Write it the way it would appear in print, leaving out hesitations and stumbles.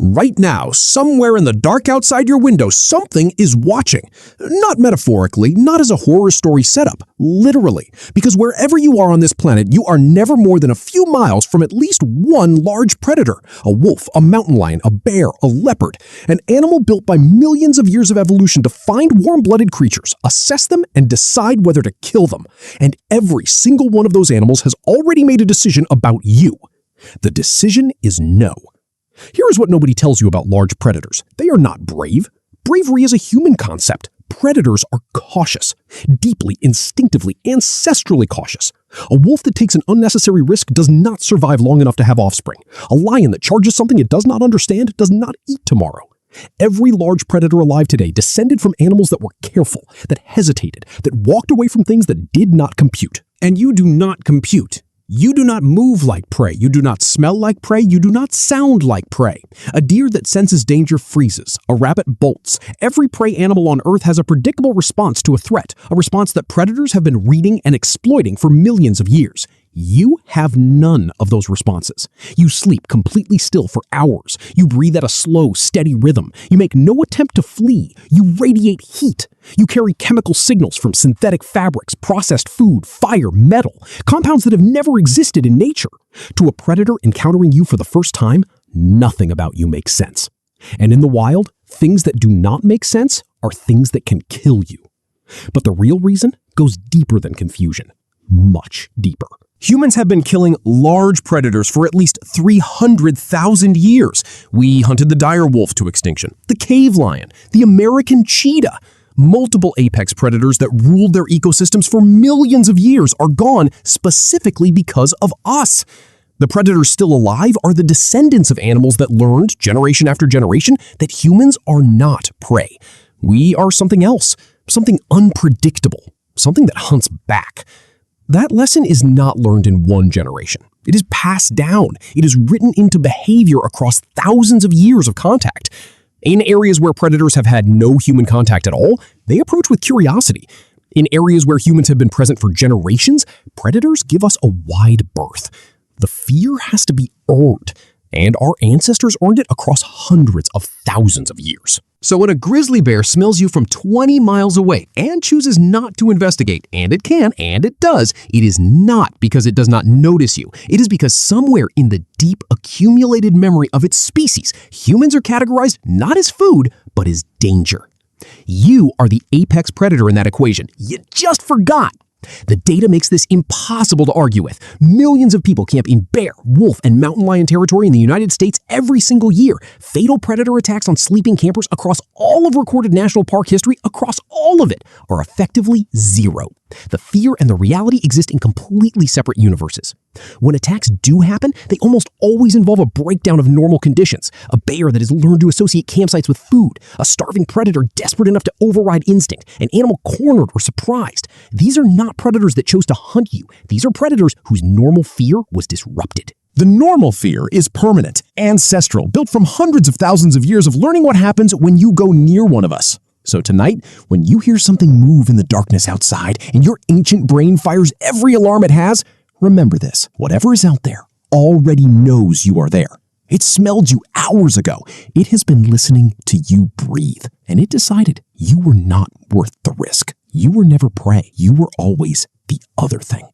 Right now, somewhere in the dark outside your window, something is watching. Not metaphorically, not as a horror story setup, literally. Because wherever you are on this planet, you are never more than a few miles from at least one large predator. A wolf, a mountain lion, a bear, a leopard. An animal built by millions of years of evolution to find warm-blooded creatures, assess them, and decide whether to kill them. And every single one of those animals has already made a decision about you. The decision is no. Here is what nobody tells you about large predators. They are not brave. Bravery is a human concept. Predators are cautious, deeply, instinctively, ancestrally cautious. A wolf that takes an unnecessary risk does not survive long enough to have offspring. A lion that charges something it does not understand does not eat tomorrow. Every large predator alive today descended from animals that were careful, that hesitated, that walked away from things that did not compute. And you do not compute. You do not move like prey. You do not smell like prey. You do not sound like prey. A deer that senses danger freezes. A rabbit bolts. Every prey animal on Earth has a predictable response to a threat, a response that predators have been reading and exploiting for millions of years. You have none of those responses. You sleep completely still for hours. You breathe at a slow, steady rhythm. You make no attempt to flee. You radiate heat. You carry chemical signals from synthetic fabrics, processed food, fire, metal, compounds that have never existed in nature. To a predator encountering you for the first time, nothing about you makes sense. And in the wild, things that do not make sense are things that can kill you. But the real reason goes deeper than confusion. Much deeper. Humans have been killing large predators for at least 300,000 years. We hunted the dire wolf to extinction, the cave lion, the American cheetah. Multiple apex predators that ruled their ecosystems for millions of years are gone specifically because of us. The predators still alive are the descendants of animals that learned, generation after generation, that humans are not prey. We are something else, something unpredictable, something that hunts back. That lesson is not learned in one generation. It is passed down. It is written into behavior across thousands of years of contact. In areas where predators have had no human contact at all, they approach with curiosity. In areas where humans have been present for generations, predators give us a wide berth. The fear has to be earned, and our ancestors earned it across hundreds of thousands of years. So when a grizzly bear smells you from 20 miles away and chooses not to investigate, and it can, and it does, it is not because it does not notice you. It is because somewhere in the deep accumulated memory of its species, humans are categorized not as food, but as danger. You are the apex predator in that equation. You just forgot. The data makes this impossible to argue with. Millions of people camp in bear, wolf, and mountain lion territory in the United States every single year. Fatal predator attacks on sleeping campers across all of recorded national park history, across all of it, are effectively zero. The fear and the reality exist in completely separate universes. When attacks do happen, they almost always involve a breakdown of normal conditions. A bear that has learned to associate campsites with food, a starving predator desperate enough to override instinct, an animal cornered or surprised. These are not predators that chose to hunt you. These are predators whose normal fear was disrupted. The normal fear is permanent, ancestral, built from hundreds of thousands of years of learning what happens when you go near one of us. So tonight, when you hear something move in the darkness outside and your ancient brain fires every alarm it has, remember this: whatever is out there already knows you are there. It smelled you hours ago. It has been listening to you breathe, and it decided you were not worth the risk. You were never prey. You were always the other thing.